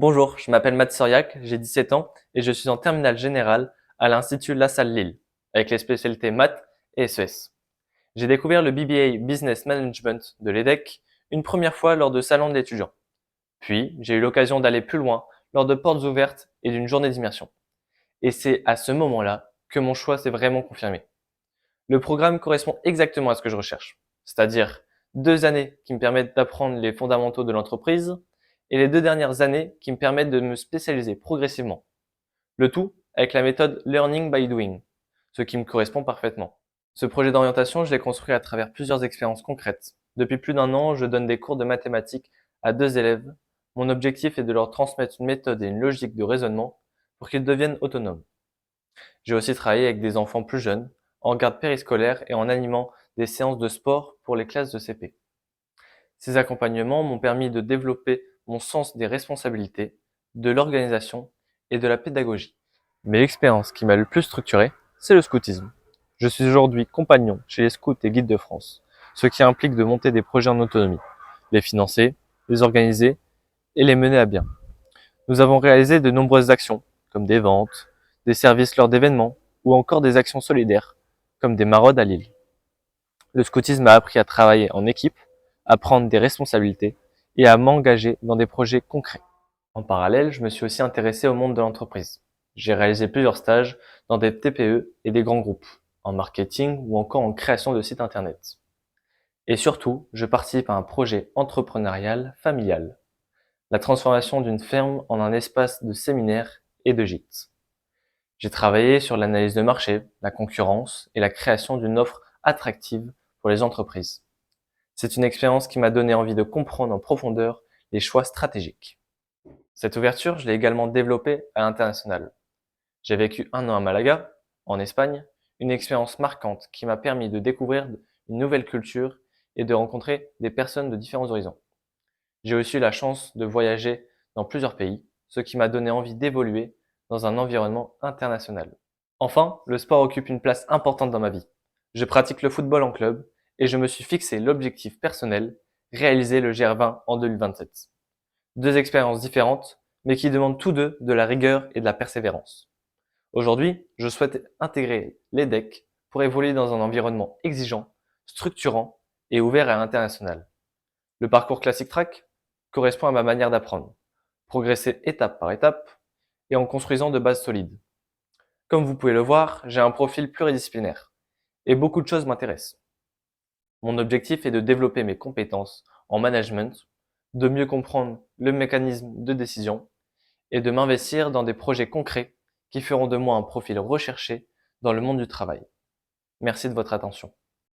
Bonjour, je m'appelle Matt Soriac, j'ai 17 ans et je suis en terminale générale à l'Institut La Salle Lille, avec les spécialités maths et SES. J'ai découvert le BBA Business Management de l'EDEC une première fois lors de salons de l'étudiant. Puis, j'ai eu l'occasion d'aller plus loin lors de portes ouvertes et d'une journée d'immersion. Et c'est à ce moment-là que mon choix s'est vraiment confirmé. Le programme correspond exactement à ce que je recherche, c'est-à-dire 2 années qui me permettent d'apprendre les fondamentaux de l'entreprise et les 2 dernières années qui me permettent de me spécialiser progressivement. Le tout avec la méthode Learning by Doing, ce qui me correspond parfaitement. Ce projet d'orientation, je l'ai construit à travers plusieurs expériences concrètes. Depuis plus d'1 an, je donne des cours de mathématiques à 2 élèves. Mon objectif est de leur transmettre une méthode et une logique de raisonnement pour qu'ils deviennent autonomes. J'ai aussi travaillé avec des enfants plus jeunes, en garde périscolaire et en animant des séances de sport pour les classes de CP. Ces accompagnements m'ont permis de développer mon sens des responsabilités, de l'organisation et de la pédagogie. Mais l'expérience qui m'a le plus structuré, c'est le scoutisme. Je suis aujourd'hui compagnon chez les scouts et guides de France, ce qui implique de monter des projets en autonomie, les financer, les organiser et les mener à bien. Nous avons réalisé de nombreuses actions, comme des ventes, des services lors d'événements, ou encore des actions solidaires, comme des maraudes à Lille. Le scoutisme m'a appris à travailler en équipe, à prendre des responsabilités et à m'engager dans des projets concrets. En parallèle, je me suis aussi intéressé au monde de l'entreprise. J'ai réalisé plusieurs stages dans des TPE et des grands groupes, en marketing ou encore en création de sites internet. Et surtout, je participe à un projet entrepreneurial familial, la transformation d'une ferme en un espace de séminaire et de gîtes. J'ai travaillé sur l'analyse de marché, la concurrence et la création d'une offre attractive pour les entreprises. C'est une expérience qui m'a donné envie de comprendre en profondeur les choix stratégiques. Cette ouverture, je l'ai également développée à l'international. J'ai vécu 1 an à Malaga, en Espagne, une expérience marquante qui m'a permis de découvrir une nouvelle culture et de rencontrer des personnes de différents horizons. J'ai aussi eu la chance de voyager dans plusieurs pays, ce qui m'a donné envie d'évoluer dans un environnement international. Enfin, le sport occupe une place importante dans ma vie. Je pratique le football en club et je me suis fixé l'objectif personnel, réaliser le GR20 en 2027. 2 expériences différentes, mais qui demandent tous deux de la rigueur et de la persévérance. Aujourd'hui, je souhaite intégrer l'EDEC pour évoluer dans un environnement exigeant, structurant et ouvert à l'international. Le parcours Classic Track correspond à ma manière d'apprendre, progresser étape par étape et en construisant de bases solides. Comme vous pouvez le voir, j'ai un profil pluridisciplinaire et beaucoup de choses m'intéressent. Mon objectif est de développer mes compétences en management, de mieux comprendre le mécanisme de décision et de m'investir dans des projets concrets qui feront de moi un profil recherché dans le monde du travail. Merci de votre attention.